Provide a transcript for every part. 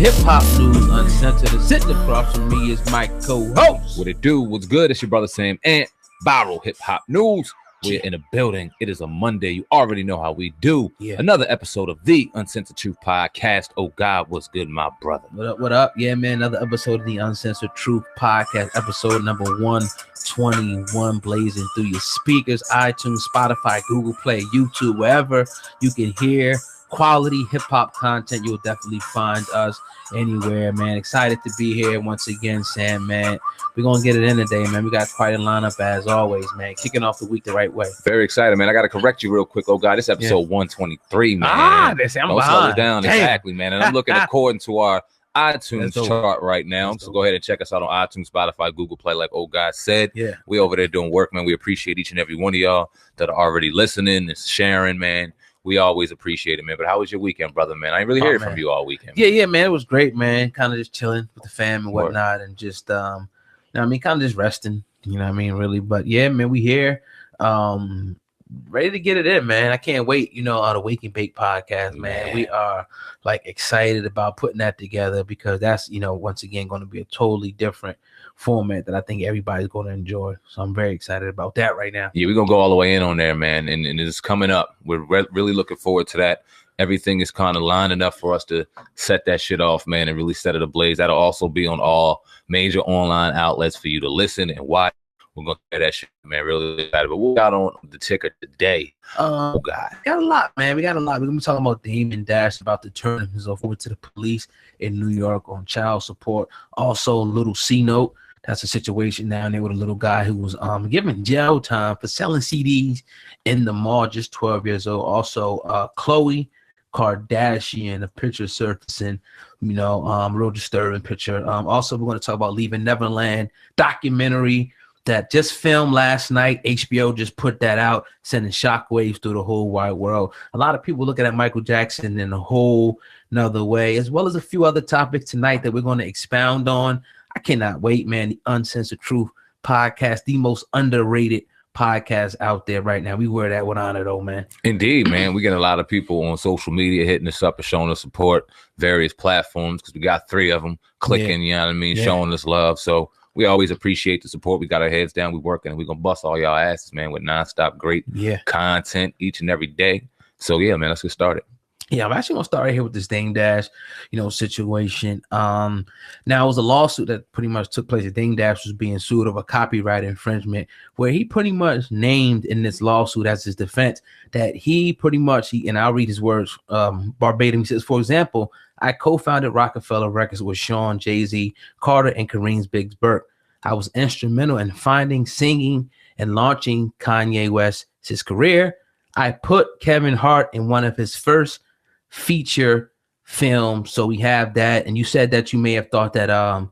hip-hop news uncensored. And sitting across from me is my co-host. What it do? What's good? It's your brother Sam and viral hip-hop news. We're in a building. It is a Monday. You already know how we do. Yeah. Another episode of the Uncensored Truth Podcast. Oh God, what's good, my brother? What up, what up? Yeah, man, another episode of the Uncensored Truth Podcast, episode number 121, blazing through your speakers, iTunes, Spotify, Google Play, YouTube, wherever you can hear quality hip-hop content. You'll definitely find us anywhere, man. Excited to be here once again, Sam, man. We're going to get it in today, man. We got quite a lineup as always, man. Kicking off the week the right way. Very excited, man. I got to correct you real quick. Oh, God, this episode 123, man. I'm Don't slow it down. Damn. Exactly, man. And I'm looking according to our iTunes chart right now. So go ahead and check us out on iTunes, Spotify, Google Play, like old God said. Yeah. We over there doing work, man. We appreciate each and every one of y'all that are already listening and sharing, man. We always appreciate it, man. But how was your weekend, brother, man? I ain't really heard from you all weekend. Yeah, man. It was great, man. Kind of just chilling with the fam and whatnot, and just you know what I mean, kind of just resting, you know what I mean, really. But yeah, man, we here, ready to get it in, man. I can't wait, you know, on the Wake and Bake podcast, man. We are like excited about putting that together because that's, you know, once again going to be a totally different format that I think everybody's going to enjoy. So I'm very excited about that right now. Yeah, we're going to go all the way in on there, man. And it's coming up. We're really looking forward to that. Everything is kind of lining up for us to set that shit off, man, and really set it ablaze. That'll also be on all major online outlets for you to listen and watch. We're going to get that shit, man, really excited. But what we got on the ticker today? Oh, God. We got a lot, man. We got a lot. We're going to be talking about Dame and Dash about to turn himself over to the police in New York on child support. Also, little C-Note. That's a situation down there with a little guy who was given jail time for selling CDs in the mall, just 12 years old. Also, Khloe Kardashian, a picture surfacing, you know, real disturbing picture. Also, we're going to talk about Leaving Neverland documentary that just filmed last night. HBO just put that out, sending shockwaves through the whole wide world. A lot of people looking at Michael Jackson in a whole nother way, as well as a few other topics tonight that we're going to expound on. I cannot wait, man. The Uncensored Truth Podcast, the most underrated podcast out there right now. We wear that with honor, though, man. Indeed, man. We get a lot of people on social media hitting us up and showing us support, various platforms, because we got 3 of them clicking, you know what I mean, showing us love. So we always appreciate the support. We got our heads down. We working, and we're going to bust all y'all asses, man, with nonstop great content each and every day. So, yeah, man, let's get started. Yeah, I'm actually gonna start right here with this Dame Dash, you know, situation. Now it was a lawsuit that pretty much took place. Dame Dash was being sued over copyright infringement, where he pretty much named in this lawsuit as his defense that he pretty much, and I'll read his words verbatim. He says, for example, I co-founded Rockefeller Records with Sean, Jay-Z, Carter, and Kareem's Biggs Burke. I was instrumental in finding, singing, and launching Kanye West's career. I put Kevin Hart in one of his first feature film, so we have that. And you said that you may have thought that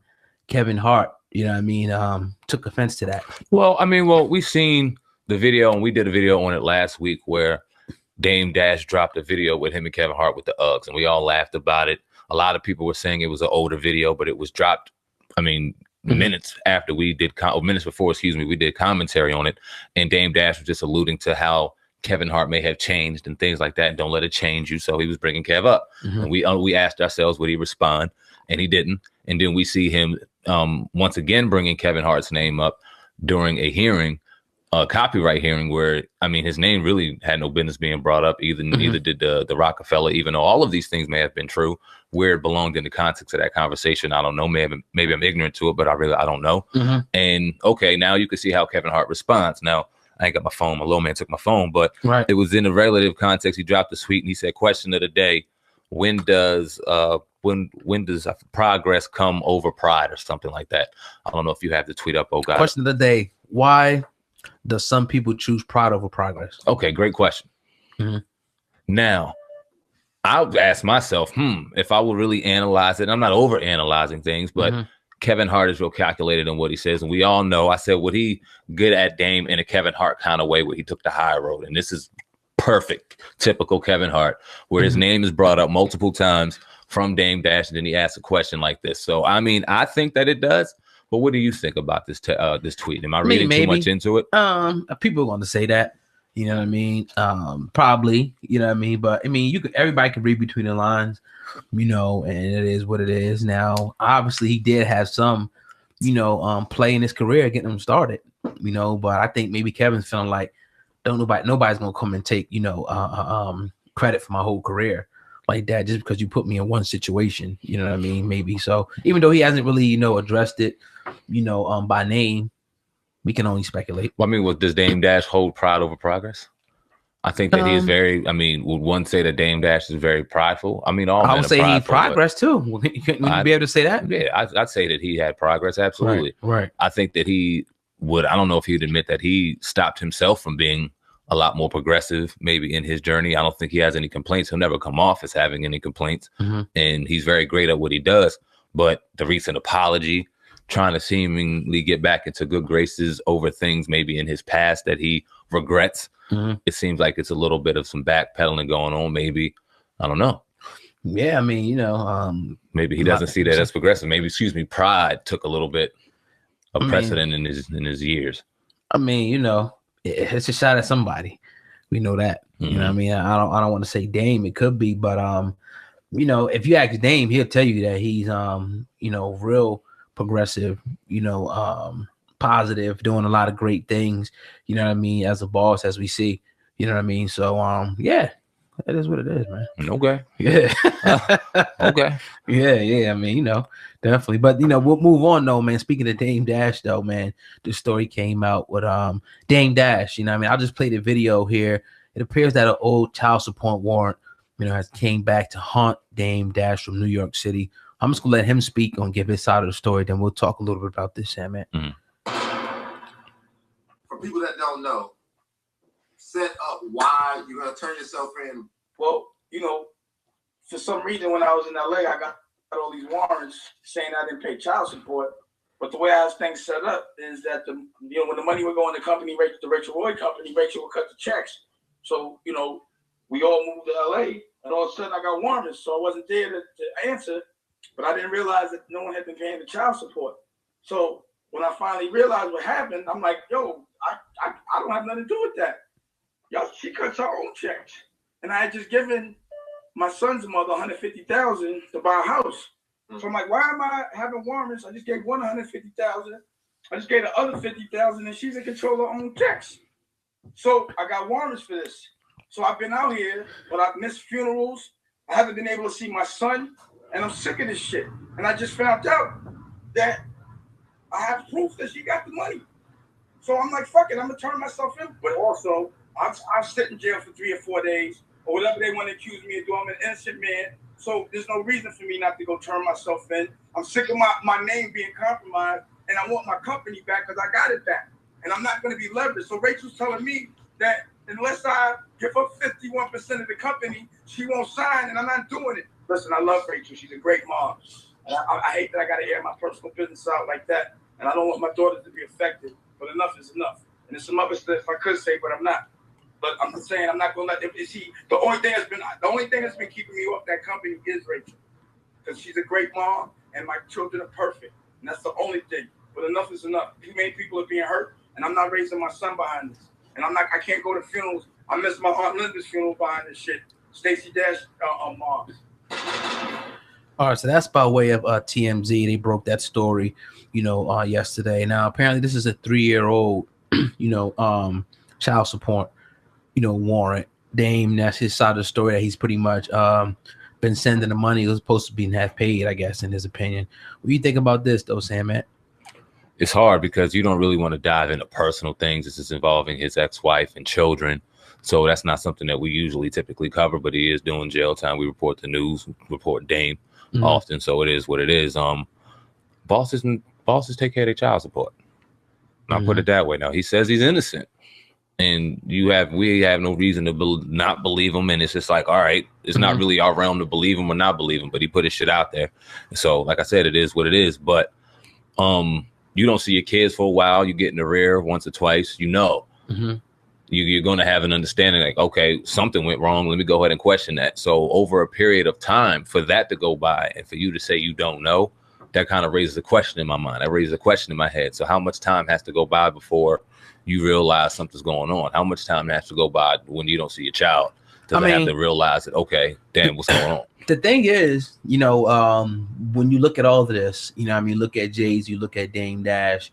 Kevin Hart, you know what I mean, took offense to that. Well, I mean, we've seen the video, and we did a video on it last week where Dame Dash dropped a video with him and Kevin Hart with the Uggs, and we all laughed about it. A lot of people were saying it was an older video, but it was dropped, I mean, minutes after we did, minutes before, we did commentary on it, and Dame Dash was just alluding to how Kevin Hart may have changed and things like that. And don't let it change you. So he was bringing Kev up. And we asked ourselves, would he respond? And he didn't. And then we see him once again bringing Kevin Hart's name up during a hearing, a copyright hearing, where, I mean, his name really had no business being brought up. Neither did the Rockefeller, even though all of these things may have been true. Where it belonged in the context of that conversation, I don't know. Maybe I'm ignorant to it, but I don't know. And okay, now you can see how Kevin Hart responds. Now, I ain't got my phone. My little man took my phone, but it was in a relative context. He dropped a tweet and he said, question of the day, when does progress come over pride, or something like that? I don't know if you have the tweet up. Oh, God. Question of the day, why does some people choose pride over progress? Okay, great question. Now, I'll ask myself, if I would really analyze it, I'm not over analyzing things, but Kevin Hart is real calculated in what he says. And we all know, I said, would he good at Dame in a Kevin Hart kind of way where he took the high road? And this is perfect, typical Kevin Hart, where his name is brought up multiple times from Dame Dash, and then he asks a question like this. So, I mean, I think that it does. But what do you think about this this tweet? Am I reading too much into it? People are going to say that. You know what I mean? Probably, you know what I mean? But I mean, everybody can read between the lines, you know, and it is what it is. Now, obviously he did have some, you know, play in his career getting him started, you know, but I think maybe Kevin's feeling like nobody's gonna come and take, you know, credit for my whole career like that just because you put me in one situation, you know what I mean? Maybe so. Even though he hasn't really, you know, addressed it, you know, by name, we can only speculate. Well, I mean, does Dame Dash hold pride over progress? I think that he is very. I mean, would one say that Dame Dash is very prideful? I mean, all I men would are say he prideful, progress too. Wouldn't you be able to say that? Yeah, I'd say that he had progress. Absolutely, right. I think that he would. I don't know if he'd admit that he stopped himself from being a lot more progressive, maybe in his journey. I don't think he has any complaints. He'll never come off as having any complaints, and he's very great at what he does. But the recent apology, trying to seemingly get back into good graces over things maybe in his past that he regrets. It seems like it's a little bit of some backpedaling going on. Maybe, I don't know. Yeah, I mean, you know, maybe he doesn't see that as progressive. Maybe, pride took a little bit of precedent in his years. I mean, you know, it's a shot at somebody. We know that. You know what I mean? I don't want to say Dame. It could be, but you know, if you ask Dame, he'll tell you that he's you know, real progressive, you know, positive, doing a lot of great things, you know what I mean, as a boss, as we see, you know what I mean? So yeah, that is what it is, man. Okay. Yeah. Okay. Yeah. I mean, you know, definitely. But you know, we'll move on though, man. Speaking of Dame Dash though, man, the story came out with Dame Dash, you know what I mean? I'll just play the video here. It appears that an old child support warrant, you know, has came back to haunt Dame Dash from New York City. I'm just gonna let him speak and give his side of the story. Then we'll talk a little bit about this, Sam, man. For people that don't know, set up why you're gonna turn yourself in. Well, you know, for some reason when I was in LA, I got all these warrants saying I didn't pay child support. But the way I was things set up is that when the money would go in the company, the Rachel Roy company, Rachel would cut the checks. So, you know, we all moved to LA, and all of a sudden I got warrants, so I wasn't there to answer. But I didn't realize that no one had been paying the child support. So when I finally realized what happened, I'm like, yo, I don't have nothing to do with that. Yo, she cuts her own checks. And I had just given my son's mother $150,000 to buy a house. So I'm like, why am I having warrants? I just gave one $150,000. I just gave the other $50,000, and she's in control of her own checks. So I got warrants for this. So I've been out here, but I've missed funerals. I haven't been able to see my son, and I'm sick of this shit. And I just found out that I have proof that she got the money. So I'm like, fuck it, I'm gonna turn myself in. But also, I've sit in jail for 3 or 4 days, or whatever they want to accuse me of doing. I'm an innocent man. So there's no reason for me not to go turn myself in. I'm sick of my name being compromised, and I want my company back because I got it back. And I'm not going to be leveraged. So Rachel's telling me that unless I give her 51% of the company, she won't sign, and I'm not doing it. Listen, I love Rachel. She's a great mom. And I hate that I got to air my personal business out like that. And I don't want my daughter to be affected. But enough is enough. And there's some other stuff I could say, but I'm not. But I'm just saying I'm not gonna let them. The only thing that's been keeping me off that company is Rachel, because she's a great mom and my children are perfect, and that's the only thing. But enough is enough. Too many people are being hurt, and I'm not raising my son behind this. And I can't go to funerals. I missed my Aunt Linda's funeral behind this shit. Stacey Dash, mom. All right, so that's by way of TMZ. They broke that story, you know, yesterday. Now apparently this is a 3-year-old, you know, child support, you know, warrant. Dame, that's his side of the story, that he's pretty much been sending the money. It was supposed to be half paid, I guess, in his opinion. What do you think about this though, Sam, man? It's hard because you don't really want to dive into personal things. This is involving his ex-wife and children. So that's not something that we usually typically cover, but he is doing jail time. We report the news, report Dame often. So it is what it is. Bosses take care of their child support. I'll put it that way. Now he says he's innocent, and we have no reason to not believe him. And it's just like, all right, it's not really our realm to believe him or not believe him, but he put his shit out there. So like I said, it is what it is. But you don't see your kids for a while. You get in the rear once or twice, you know. You're going to have an understanding like, okay, something went wrong. Let me go ahead and question that. So over a period of time, for that to go by and for you to say you don't know, that kind of raises a question in my mind. That raises a question in my head. So how much time has to go by before you realize something's going on? How much time has to go by when you don't see your child to have to realize that, okay, damn, what's going on? The thing is, you know, when you look at all of this, you know, I mean, look at Jay's, you look at Dame Dash,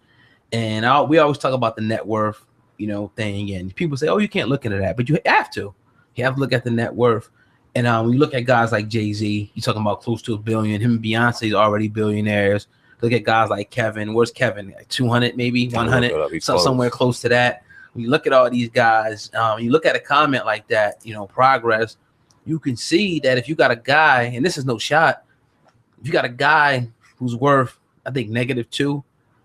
and we always talk about the net worth, you know, thing, and people say, oh, you can't look into that, but you have to. You have to look at the net worth. And when you look at guys like Jay-Z, you're talking about close to $1 billion. Him and Beyonce's already billionaires. Look at guys like Kevin. Where's Kevin? Like 200, maybe 100, somewhere close to that. When you look at all these guys, you look at a comment like that, you know, Progress, you can see that if you got a guy, and this is no shot, if you got a guy who's worth, I think, -$2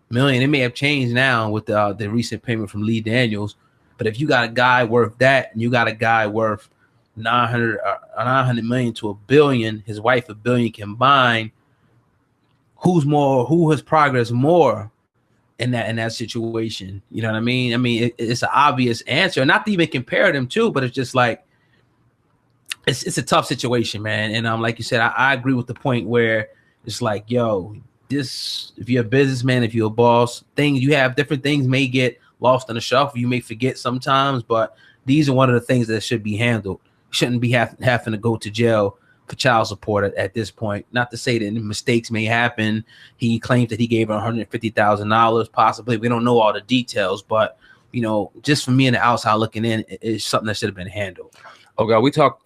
million, it may have changed now with the recent payment from Lee Daniels, but if you got a guy worth that, and you got a guy worth 900 million to $1 billion, his wife $1 billion combined, who has progressed more in that situation? You know what I mean? I mean, it's an obvious answer, not to even compare them to, but it's just like it's a tough situation, man. And like you said, I agree with the point where it's like, yo, this, if you're a businessman, if you're a boss, things you have, different things may get lost in the shuffle. You may forget sometimes, but these are one of the things that should be handled. Shouldn't be having to go to jail for child support at this point. Not to say that mistakes may happen. He claims that he gave her $150,000, possibly. We don't know all the details, but you know, just for me on the outside looking in, it's something that should have been handled. Oh God, we talk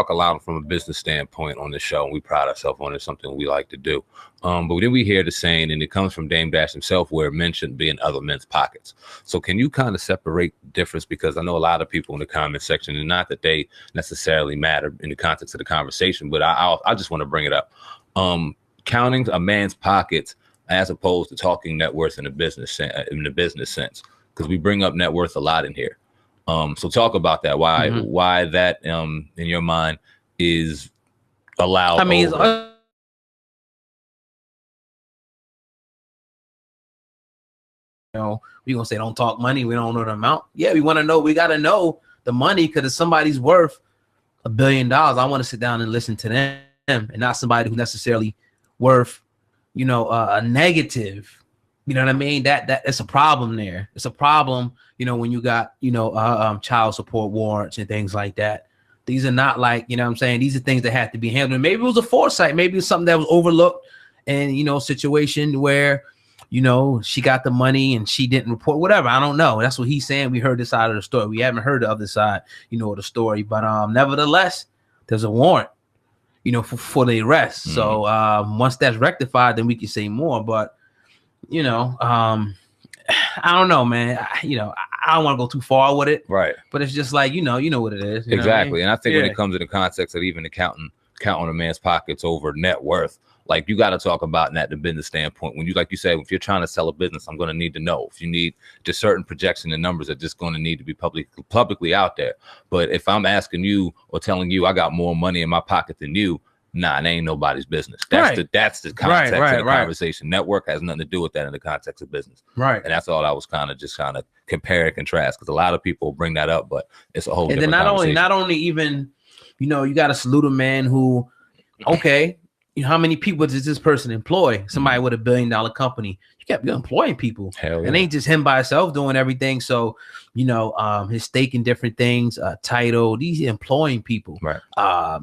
a lot from a business standpoint on the show, and we pride ourselves on it. It's something we like to do. But then we hear the saying, and it comes from Dame Dash himself, where men shouldn't be in other men's pockets. So can you kind of separate the difference? Because I know a lot of people in the comment section, and not that they necessarily matter in the context of the conversation, but I just want to bring it up. Counting a man's pockets as opposed to talking net worth in the business sense, because we bring up net worth a lot in here. So talk about that. Why that in your mind is allowed? I mean, you know, we gonna say don't talk money. We don't know the amount. Yeah, we want to know. We got to know the money, because if somebody's worth $1 billion, I want to sit down and listen to them, and not somebody who necessarily worth, you know, a negative. You know what I mean? That's a problem there. It's a problem, you know, when you got, you know, child support warrants and things like that. These are not like, you know what I'm saying? These are things that have to be handled. Maybe it was a foresight. Maybe it's something that was overlooked, and, you know, situation where, you know, she got the money and she didn't report, whatever. I don't know. That's what he's saying. We heard this side of the story. We haven't heard the other side, you know, of the story. But nevertheless, there's a warrant, you know, for the arrest. Mm-hmm. So once that's rectified, then we can say more. But you know, I don't know, man. I don't want to go too far with it, right? But it's just like, you know what it is. Exactly. I mean? And I think when it comes to the context of even counting a man's pockets over net worth, like, you got to talk about that the business standpoint. When you, like you said, if you're trying to sell a business, I'm going to need to know. If you need just certain projection and numbers are just going to need to be publicly out there. But if I'm asking you or telling you I got more money in my pocket than you, nah, it ain't nobody's business. That's the context of the conversation. Network has nothing to do with that in the context of business. Right. And that's all I was kind of compare and contrast, because a lot of people bring that up, but it's a whole and different then not only even, you know, you got to salute a man who, okay, you know, how many people does this person employ? Somebody with $1 billion company. You're employing people. Hell yeah. It ain't just him by himself doing everything. So, you know, his stake in different things, title, these employing people. Right.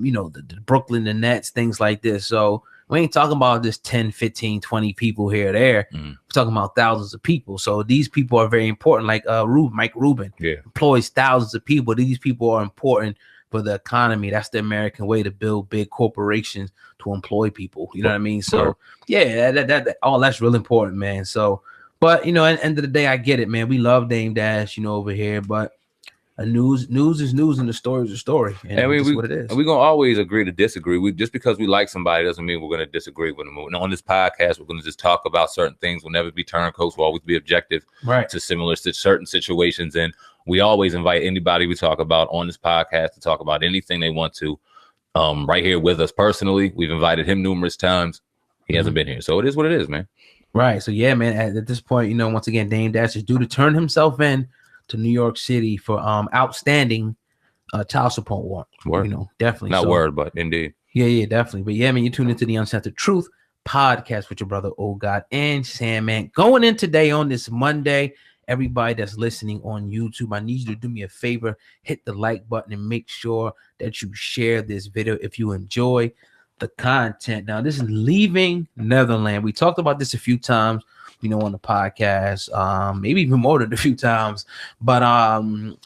You know, the Brooklyn, the Nets, things like this. So we ain't talking about just 10, 15, 20 people here or there. We're talking about thousands of people. So these people are very important. Like Mike Rubin employs thousands of people. These people are important for the economy. That's the American way to build big corporations, to employ people. You know what I mean? So yeah, that all that's real important, man. So, but you know, at the end of the day, I get it, man. We love Dame Dash, you know, over here, but news is news, and the story is a story, and that's what it is. And we're gonna always agree to disagree. We just because we like somebody doesn't mean we're gonna disagree with them. And on this podcast, we're gonna just talk about certain things. We'll never be turncoats. We'll always be objective, to certain situations. And we always invite anybody we talk about on this podcast to talk about anything they want to. Right here with us personally, we've invited him numerous times. He hasn't been here, so it is what it is, man. Right. So yeah, man. At this point, you know, once again, Dame Dash is due to turn himself in to New York City for outstanding child support warrant. Word. You know, definitely. Not word, but indeed. Yeah, definitely. But yeah, man, you tune into the Uncensored Truth podcast with your brother, Oh God, and Sam, man. Going in today on this Monday, everybody that's listening on YouTube, I need you to do me a favor, hit the like button and make sure that you share this video if you enjoy the content. Now, this is Leaving Neverland. We talked about this a few times, you know, on the podcast, maybe even more than a few times, but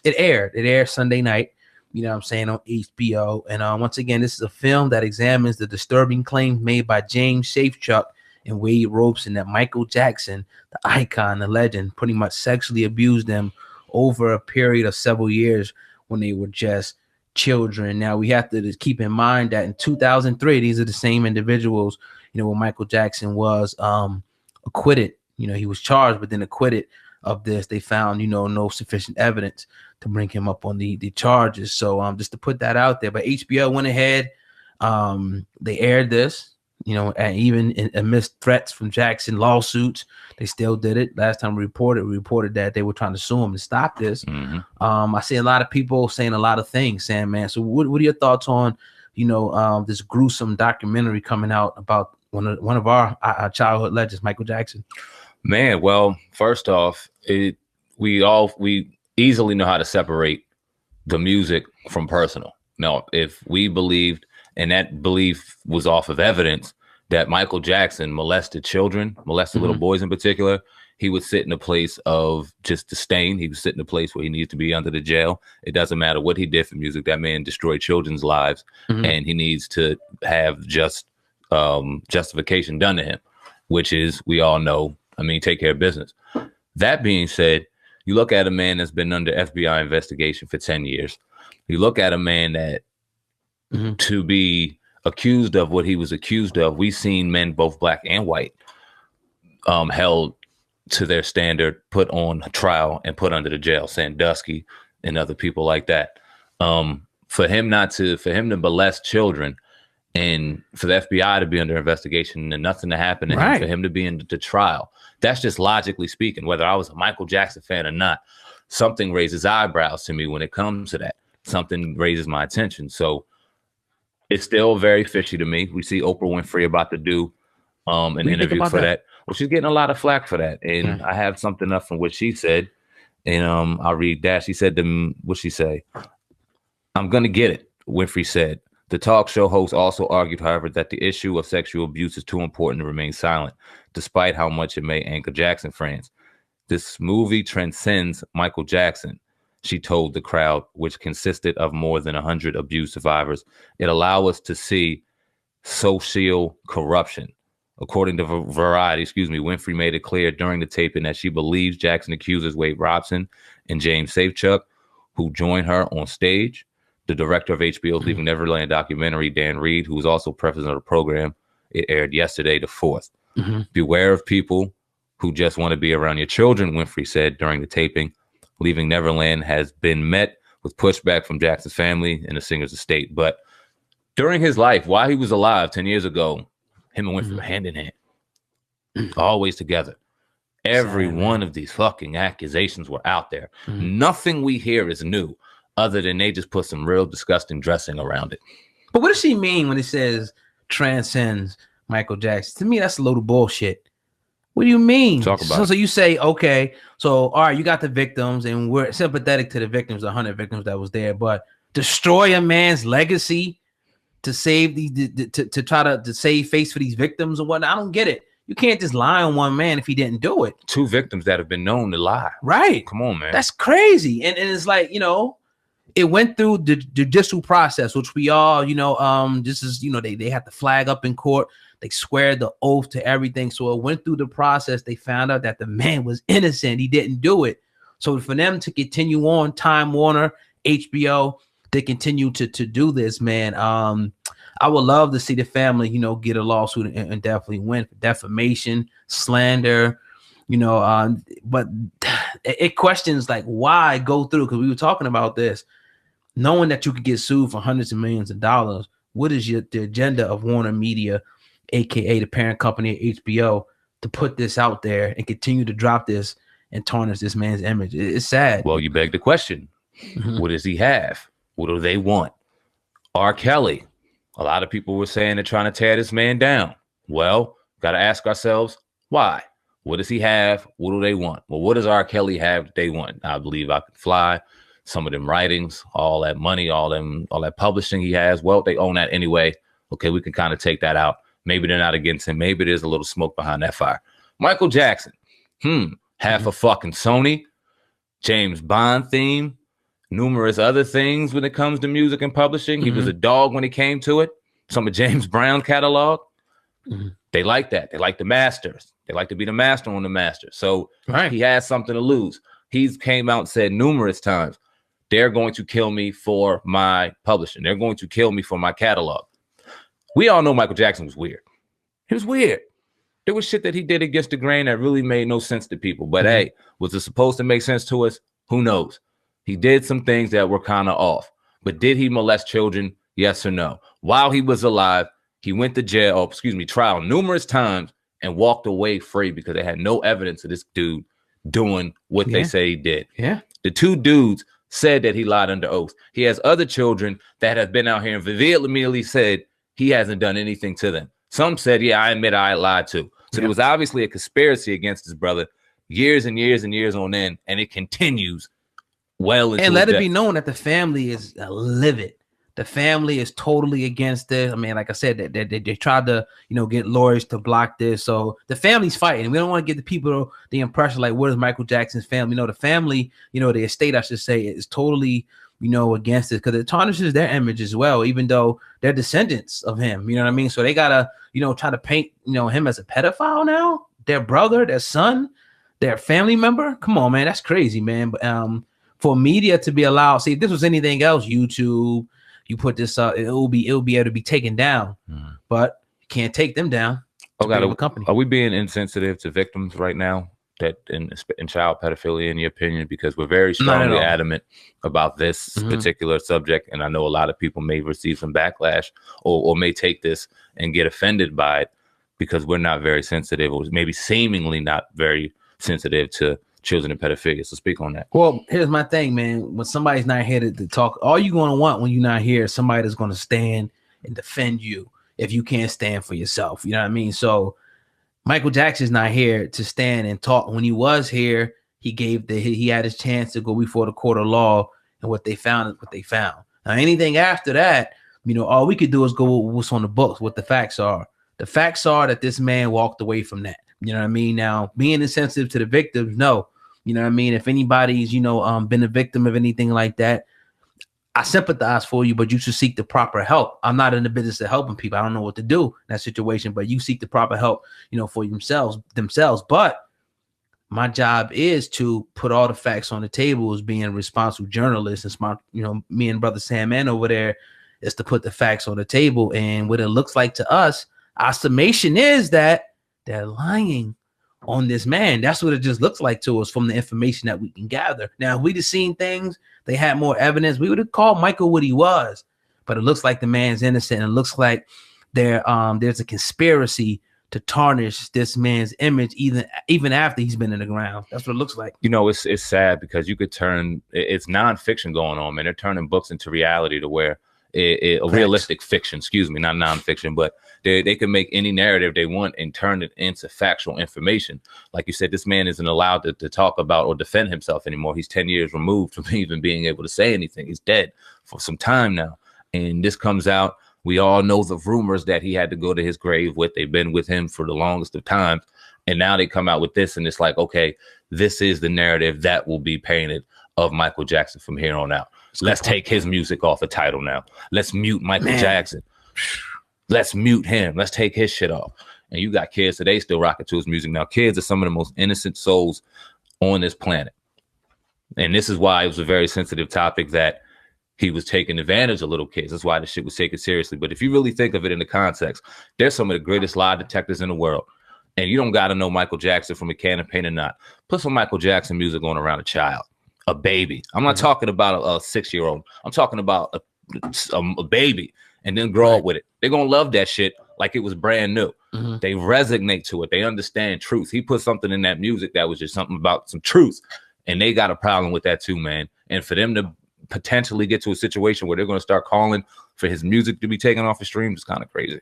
it aired Sunday night, you know what I'm saying, on HBO. And once again, this is a film that examines the disturbing claims made by James Safechuck and Wade Robeson that Michael Jackson, the icon, the legend, pretty much sexually abused them over a period of several years when they were just children. Now, we have to just keep in mind that in 2003, these are the same individuals, you know, when Michael Jackson was acquitted. You know, he was charged, but then acquitted of this. They found, you know, no sufficient evidence to bring him up on the charges. So just to put that out there. But HBO went ahead. They aired this, you know, and even amidst threats from Jackson lawsuits, they still did it. Last time we reported that they were trying to sue him to stop this. I see a lot of people saying a lot of things, Sam, man. So what are your thoughts on, you know, this gruesome documentary coming out about one of our childhood legends, Michael Jackson? Man, well, first off, we easily know how to separate the music from personal. Now, if we believed, and that belief was off of evidence, that Michael Jackson molested children, little boys in particular, he would sit in a place of just disdain. He would sit in a place where he needs to be under the jail. It doesn't matter what he did for music. That man destroyed children's lives, and he needs to have just justification done to him, which is, we all know, I mean, take care of business. That being said, you look at a man that's been under FBI investigation for 10 years. You look at a man that to be accused of what he was accused of, we've seen men, both black and white, held to their standard, put on trial and put under the jail, Sandusky and other people like that. For him to molest children, and for the FBI to be under investigation and nothing to happen to him, for him to be in the trial, that's just logically speaking, whether I was a Michael Jackson fan or not, something raises eyebrows to me when it comes to that. Something raises my attention. So it's still very fishy to me. We see Oprah Winfrey about to do an interview for that. Well, she's getting a lot of flack for that. And I have something up from what she said. And I'll read that. She said, what'd she say? "I'm going to get it," Winfrey said. The talk show host also argued, however, that the issue of sexual abuse is too important to remain silent, despite how much it may anger Jackson fans. "This movie transcends Michael Jackson," she told the crowd, which consisted of more than 100 abuse survivors. "It allows us to see social corruption." According to Variety, Winfrey made it clear during the taping that she believes Jackson accuses Wade Robson and James Safechuck, who joined her on stage. The director of HBO's Leaving Neverland documentary, Dan Reed, who was also president of the program, it aired yesterday, the 4th. "Beware of people who just want to be around your children," Winfrey said during the taping. Leaving Neverland has been met with pushback from Jackson's family and the singer's estate. But during his life, while he was alive 10 years ago, him and Winfrey were hand in hand, always together. Every one of these fucking accusations were out there. Nothing we hear is new, other than they just put some real disgusting dressing around it. But what does she mean when it says transcends Michael Jackson? To me, that's a load of bullshit. What do you mean? Talk about it. So you say, okay, so all right, you got the victims, and we're sympathetic to the victims, the 100 victims that was there, but destroy a man's legacy to save to try to save face for these victims or whatnot. I don't get it. You can't just lie on one man if he didn't do it. 2 victims that have been known to lie. Right. Come on, man. That's crazy. And it's like, you know, it went through the judicial process, which we all, you know, this is, you know, they had the flag up in court. They swear the oath to everything. So it went through the process. They found out that the man was innocent. He didn't do it. So for them to continue on, Time Warner, HBO, they continue to do this, man. I would love to see the family, you know, get a lawsuit and definitely win for defamation, slander, you know, but it questions like why go through, because we were talking about this, knowing that you could get sued for hundreds of millions of dollars. What is the agenda of Warner Media, aka the parent company of HBO, to put this out there and continue to drop this and tarnish this man's image? It's sad. Well, you beg the question. What does he have? What do they want? R. Kelly. A lot of people were saying they're trying to tear this man down. Well, got to ask ourselves, why? What does he have? What do they want? Well, what does R. Kelly have that they want? I Believe I Can Fly, some of them writings, all that money, all that publishing he has. Well, they own that anyway. Okay, we can kind of take that out. Maybe they're not against him. Maybe there's a little smoke behind that fire. Michael Jackson, half a fucking Sony, James Bond theme, numerous other things when it comes to music and publishing. He was a dog when it came to it. Some of James Brown catalog. They like that. They like the masters. They like to be the master on the master. So he has something to lose. He's came out and said numerous times, they're going to kill me for my publishing. They're going to kill me for my catalog. We all know Michael Jackson was weird. He was weird. There was shit that he did against the grain that really made no sense to people. But hey, was it supposed to make sense to us? Who knows? He did some things that were kind of off. But did he molest children? Yes or no? While he was alive, he went to jail, trial numerous times and walked away free because they had no evidence of this dude doing what they say he did. Yeah. The two dudes said that he lied under oath. He has other children that have been out here and vehemently said he hasn't done anything to them. Some said, yeah, I admit I lied too. So there was obviously a conspiracy against his brother years and years and years on end, and it continues well into and let it be known that the family is livid. The family is totally against this. I mean, like I said, they tried to, get lawyers to block this. So the family's fighting. We don't want to give the people the impression like, what is Michael Jackson's family? The family, the estate, I should say, is totally, against it because it tarnishes their image as well, even though they're descendants of him. You know what I mean? So they gotta, try to paint, him as a pedophile now. Their brother, their son, their family member. Come on, man, that's crazy, man. But for media to be allowed, see, if this was anything else, YouTube. You put this up, it'll be able to be taken down, but you can't take them down. Are we being insensitive to victims right now that in child pedophilia, in your opinion? Because we're very strongly adamant about this particular subject, and I know a lot of people may receive some backlash or may take this and get offended by it because we're not very sensitive, or maybe seemingly not very sensitive to children and pedophilia. So speak on that. Well, here's my thing, man. When somebody's not here to talk, all you're going to want when you're not here is somebody that's going to stand and defend you if you can't stand for yourself. You know what I mean? So Michael Jackson's not here to stand and talk. When he was here, he had his chance to go before the court of law, and what they found is what they found. Now, anything after that, all we could do is go with what's on the books, what the facts are. The facts are that this man walked away from that. You know what I mean? Now, being insensitive to the victims, no. You know what I mean? If anybody's, been a victim of anything like that, I sympathize for you, but you should seek the proper help. I'm not in the business of helping people. I don't know what to do in that situation, but you seek the proper help, for themselves. But my job is to put all the facts on the table as being a responsible journalist. It's my, me and brother Sam Man over there is to put the facts on the table. And what it looks like to us, our summation is that they're lying on this man. That's what it just looks like to us from the information that we can gather. Now, if we'd have seen things, they had more evidence, we would have called Michael what he was. But it looks like the man's innocent. And it looks like there's a conspiracy to tarnish this man's image, even after he's been in the ground. That's what it looks like. It's sad because you could it's nonfiction going on, man. They're turning books into reality to where realistic fiction, not nonfiction, but they can make any narrative they want and turn it into factual information. Like you said, this man isn't allowed to talk about or defend himself anymore. He's 10 years removed from even being able to say anything. He's dead for some time now. And this comes out. We all know the rumors that he had to go to his grave with. They've been with him for the longest of times. And now they come out with this, and it's like, okay, this is the narrative that will be painted of Michael Jackson from here on out. Let's take his music off the title now. Let's mute Michael Jackson. Let's mute him. Let's take his shit off. And you got kids today still rocking to his music. Now, kids are some of the most innocent souls on this planet. And this is why it was a very sensitive topic, that he was taking advantage of little kids. That's why the shit was taken seriously. But if you really think of it in the context, there's some of the greatest lie detectors in the world. And you don't got to know Michael Jackson from a can of paint or not. Put some Michael Jackson music on around a child. A baby. I'm not talking about a 6-year-old. I'm talking about a baby, and then grow up with it. They're going to love that shit like it was brand new. They resonate to it. They understand truth. He put something in that music that was just something about some truth, and they got a problem with that too, man. And for them to potentially get to a situation where they're going to start calling for his music to be taken off the streams is kind of crazy.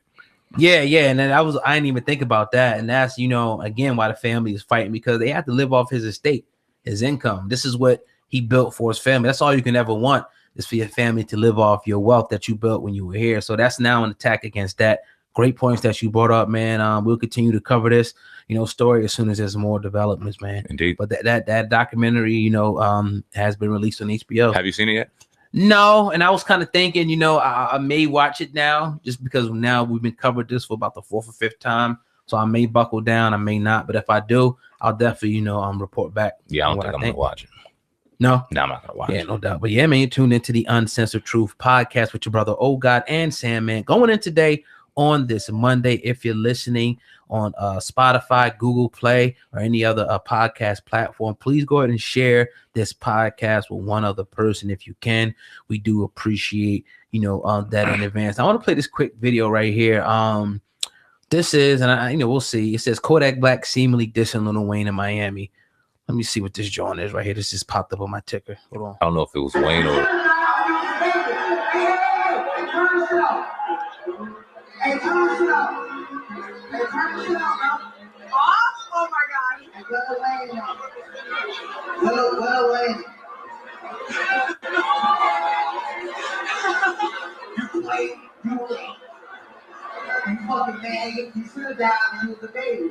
Yeah, and then I didn't even think about that. And that's, again, why the family is fighting, because they have to live off his estate, his income. This is what he built for his family. That's all you can ever want, is for your family to live off your wealth that you built when you were here. So that's now an attack against that. Great points that you brought up, man. We'll continue to cover this, story as soon as there's more developments, man. Indeed. But that documentary, has been released on HBO. Have you seen it yet? No, and I was kind of thinking, I may watch it now, just because now we've been covered this for about the 4th or 5th time. So I may buckle down, I may not. But if I do, I'll definitely, report back. Yeah, I don't think I'm going to watch it. No, I'm not going to watch it. Yeah, no doubt. But yeah, man, you tuned into the Uncensored Truth podcast with your brother, Oh God and Sandman. Going in today on this Monday, if you're listening on Spotify, Google Play, or any other podcast platform, please go ahead and share this podcast with one other person if you can. We do appreciate, that in advance. I want to play this quick video right here. This is, and we'll see. It says Kodak Black seemingly dissing Lil Wayne in Miami. Let me see what this joint is right here. This just popped up on my ticker. Hold on. I don't know if it was Wayne or. Hey, turn this shit off. Hey, turn this shit off, bro. Off? Oh my God. Hello, Wayne. You played. You fucking man. You should have died when you was a baby.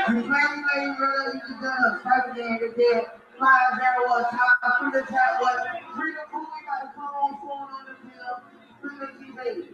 You played, bro. You was done. Fighting man, you're dead. Flying there was. How free the chat was. Free the pool. We got to come on phone on the field. Free the TV.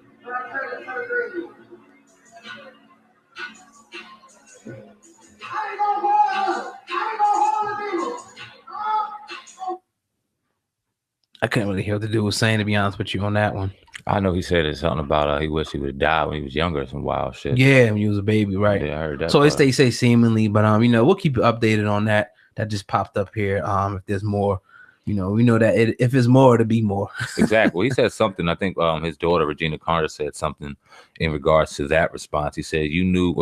I couldn't really hear what the dude was saying, to be honest with you, on that one. I know he said it's something about he wished he would have died when he was younger, some wild shit. Yeah, when he was a baby, right? Yeah, I heard that. So they say seemingly, but we'll keep you updated on that. That just popped up here. If there's more, we know that if it's more, it'll be more. Exactly. He said something. I think his daughter Regina Carter said something in regards to that response. He said,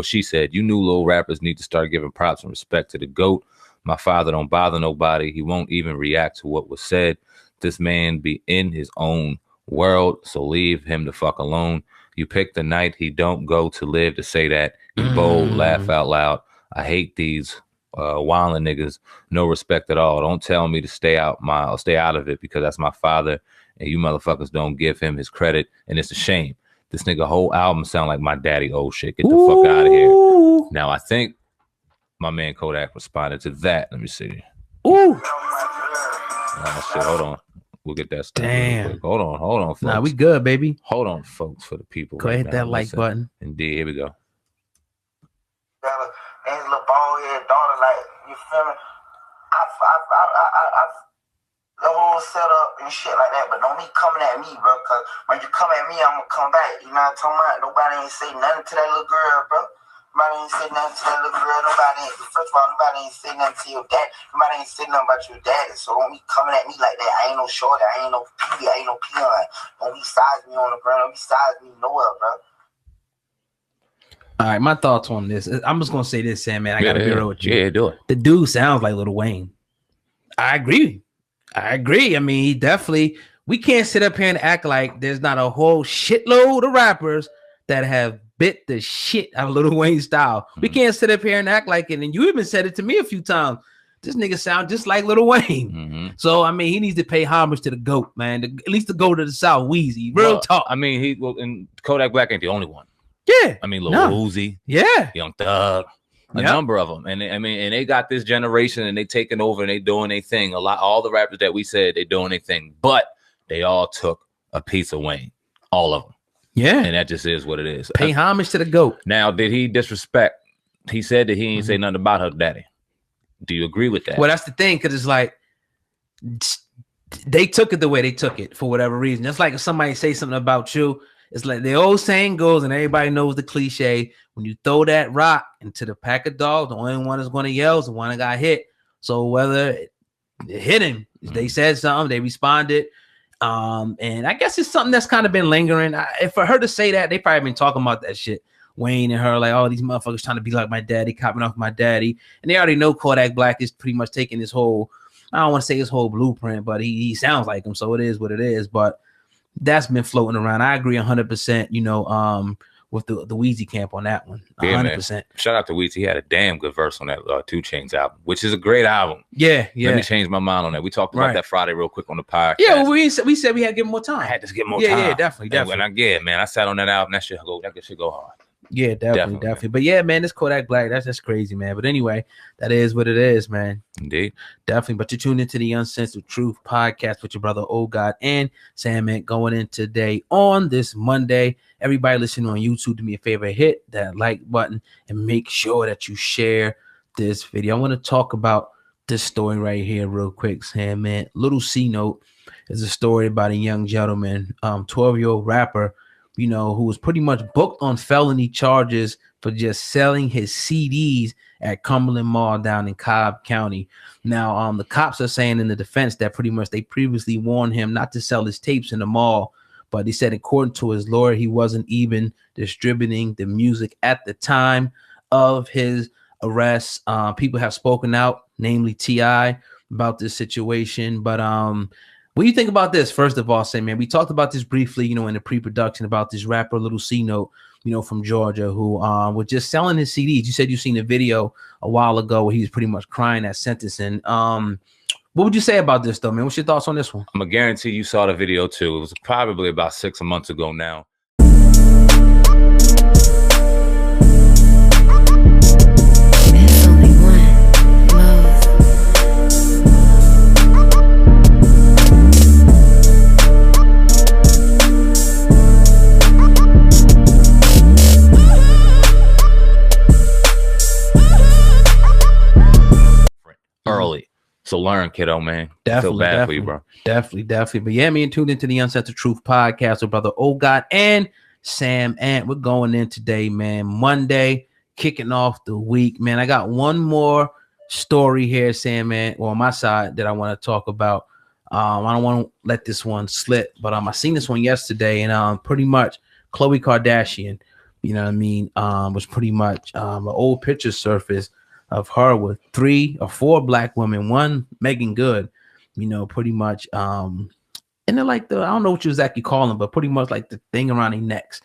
she said, you knew little rappers need to start giving props and respect to the GOAT. My father don't bother nobody. He won't even react to what was said. This man be in his own world, so leave him the fuck alone. You pick the night he don't go to live to say that. You bold, laugh out loud. I hate these wildin' niggas, no respect at all. Don't tell me to stay out of it, because that's my father, and you motherfuckers don't give him his credit, and it's a shame. This nigga whole album sound like my daddy old shit. Get the fuck out of here. Now I think my man Kodak responded to that. Let me see. Ooh. Oh shit, hold on. We'll get that stuff. Damn. Hold on, folks. Nah, we good, baby. Hold on, folks, for the people. Go ahead, hit that like button. Indeed, here we go. And his little bald head daughter, like, you feel me? I the whole setup and shit like that, but don't be coming at me, bro, because when you come at me, I'm gonna come back. You know what I'm talking about? Nobody ain't say nothing to that little girl, bro. Nobody ain't say nothing to that little girl. First of all, nobody ain't say nothing to your dad. Nobody ain't say nothing about your daddy, so don't be coming at me like that. I ain't no shorty, I ain't no PB, I ain't no peon. Don't be size me on the ground, don't be size me nowhere, bro. All right, my thoughts on this. I'm just gonna say this, Sam, man. I gotta be real with you. Yeah, do it. The dude sounds like Lil Wayne. I agree. I mean, he definitely. We can't sit up here and act like there's not a whole shitload of rappers that have bit the shit out of Lil Wayne's style. We can't sit up here and act like it. And you even said it to me a few times. This nigga sound just like Lil Wayne. So I mean, he needs to pay homage to the GOAT, man. At least to go to the South, Wheezy. Real talk. I mean, and Kodak Black ain't the only one. Yeah. I mean, Lil Uzi. Yeah. Young Thug. A number of them. And and they got this generation, and they taking over, and they doing their thing. All the rappers that we said, they doing their thing. But they all took a piece of Wayne. All of them. Yeah. And that just is what it is. Pay homage to the GOAT. Now, did he disrespect? He said that he ain't say nothing about her daddy. Do you agree with that? Well, that's the thing, because it's like they took it the way they took it for whatever reason. Just like if somebody say something about you, it's like the old saying goes, and everybody knows the cliche: when you throw that rock into the pack of dogs, the only one that's going to yell is the one that got hit. So whether it hit him, they said something, they responded. And I guess it's something that's kind of been lingering. If for her to say that, they probably been talking about that shit. Wayne and her, like, oh, these motherfuckers trying to be like my daddy, copying off my daddy. And they already know Kodak Black is pretty much taking his whole, I don't want to say his whole blueprint, but he sounds like him. So it is what it is. But that's been floating around. I agree 100%. You know, with the Weezy camp on that one, 100%. Shout out to Weezy. He had a damn good verse on that 2 Chainz album, which is a great album. Yeah. Let me change my mind on that. We talked about that Friday real quick on the podcast. Yeah, well, we said we had to give him more time. I had to give more time. Yeah, definitely. And when I sat on that album, that shit go hard. Yeah, definitely. But yeah, man, this Kodak Black, that's just crazy, man. But anyway, that is what it is, man. Indeed. Definitely. But you're tuned into the Uncensored Truth podcast with your brother, Oh God, and Sandman going in today on this Monday. Everybody listening on YouTube, do me a favor, hit that like button and make sure that you share this video. I want to talk about this story right here real quick, Sandman. Little C note is a story about a young gentleman, 12-year-old rapper, you know, who was pretty much booked on felony charges for just selling his CDs at Cumberland Mall down in Cobb County. Now, the cops are saying in the defense that pretty much they previously warned him not to sell his tapes in the mall, but he said, according to his lawyer, he wasn't even distributing the music at the time of his arrest. People have spoken out, namely T.I., about this situation, but what do you think about this? First of all, say, man, we talked about this briefly, you know, in the pre-production about this rapper, Little C Note, you know, from Georgia, who was just selling his CDs. You said you seen a video a while ago where he was pretty much crying at sentencing. What would you say about this, though, man? What's your thoughts on this one? I'm gonna guarantee you saw the video too. It was probably about 6 months ago now. Early. So learn, kiddo, man. Definitely, feel bad for you, bro. Definitely. But yeah, me and tuned into the Uncensored Truth podcast with brother Oh God and Sam Ant. We're going in today, man. Monday, kicking off the week, man. I got one more story here, Sam Ant, on my side that I want to talk about. I don't want to let this one slip, but I seen this one yesterday, and pretty much Khloe Kardashian, you know what I mean, was pretty much an old picture surface of her with 3 or 4 black women, one Megan Good, you know, pretty much, and they're like I don't know what you exactly call them, but pretty much like the thing around their necks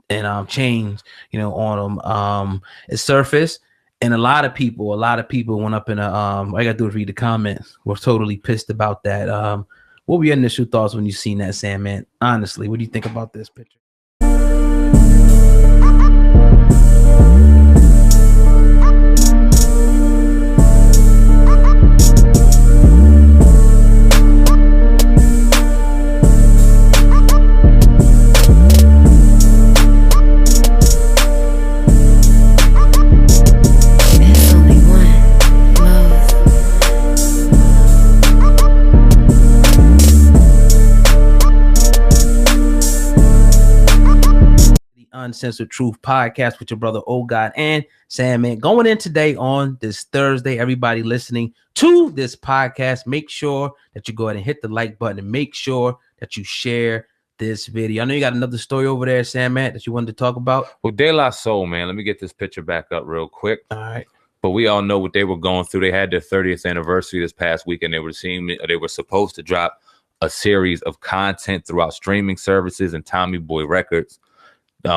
and chains, you know, on them. It surfaced, and a lot of people went up in all I gotta do is read the comments. Were totally pissed about that. What were your initial thoughts when you seen that, Sam, man? Honestly, what do you think about this picture? Uncensored Truth podcast with your brother Oh God and Sam, man. Going in today on this Thursday, everybody listening to this podcast, make sure that you go ahead and hit the like button and make sure that you share this video. I know you got another story over there, Sam, man, that you wanted to talk about. Well, De La Soul, man, let me get this picture back up real quick. All right. But we all know what they were going through. They had their 30th anniversary this past weekend. They were supposed to drop a series of content throughout streaming services, and Tommy Boy Records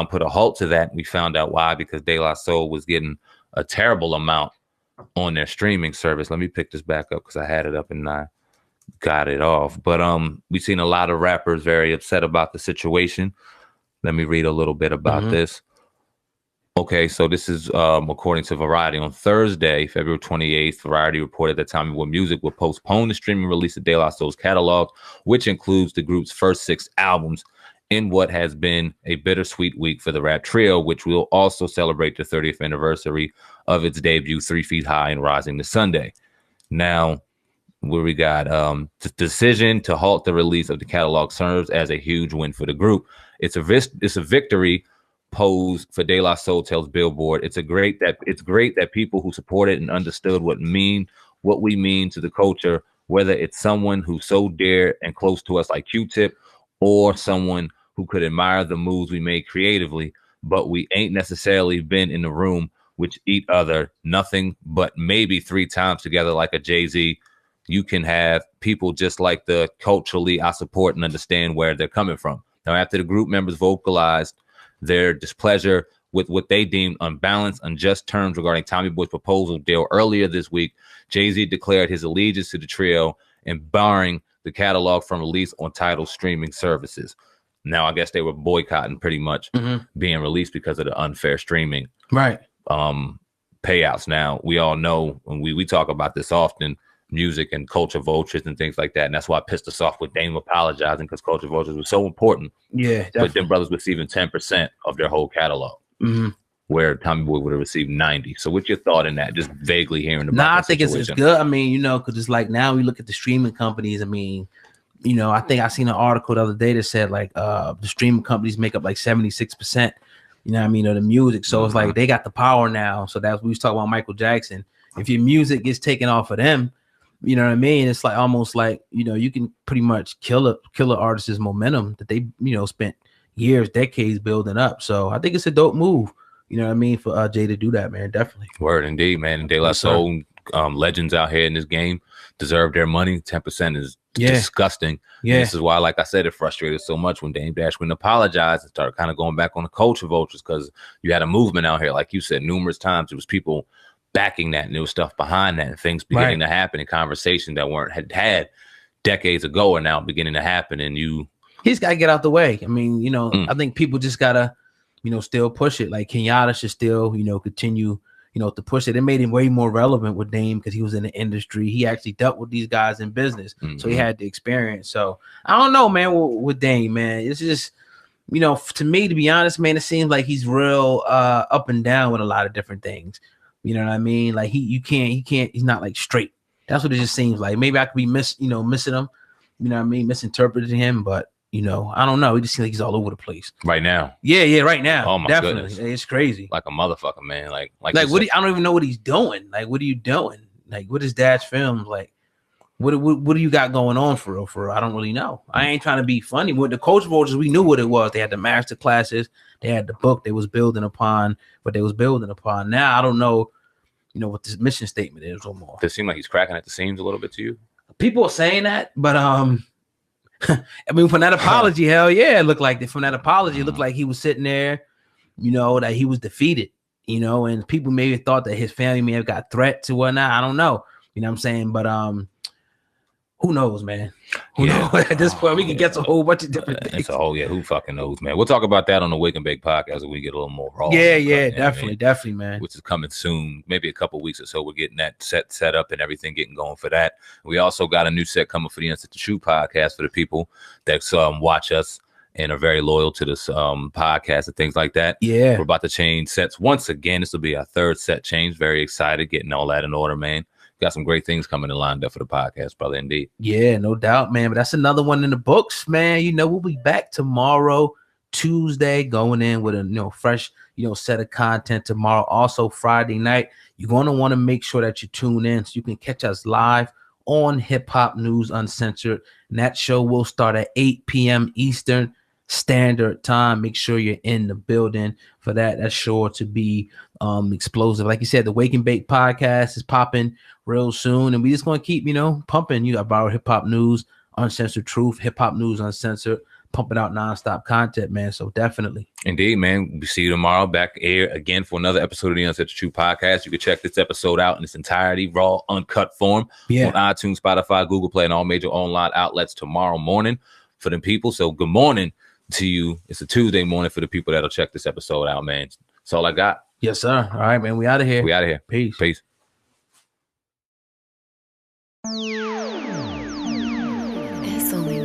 put a halt to that. We found out why, because De La Soul was getting a terrible amount on their streaming service. Let me pick this back up because I had it up and I got it off. But we've seen a lot of rappers very upset about the situation. Let me read a little bit about this. Okay, so this is according to Variety. On Thursday, February 28th, Variety reported that Tommy Boy Music will postpone the streaming release of De La Soul's catalog, which includes the group's first 6 albums, in what has been a bittersweet week for the rap trio, which will also celebrate the 30th anniversary of its debut, 3 Feet High and Rising this Sunday. Now, where we got the decision to halt the release of the catalog serves as a huge win for the group. It's a victory posed for De La Soul, tells Billboard. It's great that people who support it and understood what we mean to the culture, whether it's someone who's so dear and close to us like Q-Tip, or someone who could admire the moves we made creatively, but we ain't necessarily been in the room with each other, nothing but maybe 3 times together like a Jay-Z you can have people just like the culturally I support and understand where they're coming from. Now, after the group members vocalized their displeasure with what they deemed unbalanced, unjust terms regarding Tommy Boy's proposal deal earlier this week, Jay-Z declared his allegiance to the trio and barring the catalog from release on Tidal streaming services. Now, I guess they were boycotting pretty much being released because of the unfair streaming payouts. Now, we all know when we talk about this often, music and culture vultures and things like that. And that's why I pissed us off with Dame apologizing, because culture vultures was so important. Yeah, definitely. But them brothers receiving 10% of their whole catalog, where Tommy Boy would have received 90. So what's your thought in that? Just vaguely hearing about I think it's good. I mean, you know, because it's like now we look at the streaming companies. I mean, you know, I think I seen an article the other day that said like the streaming companies make up like 76%, you know what I mean, of the music. So it's like they got the power now. So that's we was talking about Michael Jackson. If your music gets taken off of them, you know what I mean? It's like almost like, you know, you can pretty much kill an artist's momentum that they, you know, spent years, decades building up. So I think it's a dope move, you know what I mean, for Jay to do that, man. Definitely. Word indeed, man. And De La Soul legends out here in this game deserve their money. 10% is disgusting. Yeah. And this is why, like I said, it frustrated so much when Dame Dash wouldn't apologize and started kind of going back on the culture vultures, because you had a movement out here, like you said, numerous times. It was people backing that, and there was stuff behind that, and things beginning to happen in conversation that weren't had decades ago are now beginning to happen. And he's got to get out the way. I mean, you know, I think people just gotta, you know, still push it. Like Kenyatta should still, you know, continue, you know, to push it. It made him way more relevant with Dame because he was in the industry. He actually dealt with these guys in business, so he had the experience. So I don't know, man, with Dame, man, it's just, you know, to me, to be honest, man, it seems like he's real up and down with a lot of different things. You know what I mean? Like he's not like straight. That's what it just seems like. Maybe I could be missing him, you know what I mean? Misinterpreting him, but you know, I don't know. He just seems like he's all over the place right now. Yeah, right now. Oh my goodness, it's crazy. Like a motherfucker, man. Like what? I don't even know what he's doing. Like, what are you doing? Like, what is Dad's films? Like, what do you got going on for real? I don't really know. I ain't trying to be funny. With the Coach Vultures, we knew what it was. They had the master classes. They had the book they was building upon. Now I don't know, you know, what this mission statement is no more. Does it seem like he's cracking at the seams a little bit to you? People are saying that, but I mean, from that apology, hell yeah, it looked like that. From that apology, it looked like he was sitting there, you know, that he was defeated, you know, and people maybe thought that his family may have got threats or whatnot. I don't know, you know what I'm saying? But who knows, man? Who knows? At this point, we can get a whole bunch of different things. Who fucking knows, man? We'll talk about that on the Wake and Bake podcast when we get a little more raw. Definitely, man. Which is coming soon, maybe a couple weeks or so. We're getting that set up and everything getting going for that. We also got a new set coming for the Uncensored podcast for the people that watch us and are very loyal to this podcast and things like that. Yeah, we're about to change sets once again. This will be our third set change. Very excited, getting all that in order, man. Got some great things coming in lined up for the podcast, brother. Indeed. Yeah, no doubt, man. But that's another one in the books, man. You know, we'll be back tomorrow, Tuesday, going in with a fresh, set of content tomorrow. Also, Friday night, you're going to want to make sure that you tune in so you can catch us live on Hip Hop News Uncensored. And that show will start at 8 p.m. Eastern Standard Time. Make sure you're in the building for that. That's sure to be explosive. Like you said, the Wake and Bake podcast is popping real soon, and we just going to keep pumping you about Hip Hop News Uncensored Truth, Hip Hop News Uncensored, pumping out nonstop content, man. So definitely, indeed, man. We see you tomorrow back here again for another episode of the Uncensored Truth podcast. You can check this episode out in its entirety, raw, uncut form on iTunes, Spotify, Google Play, and all major online outlets tomorrow morning for them people. So good morning to you. It's a Tuesday morning for the people that'll check this episode out, man. That's all I got. Yes, sir. All right, man. We out of here. Peace. It's only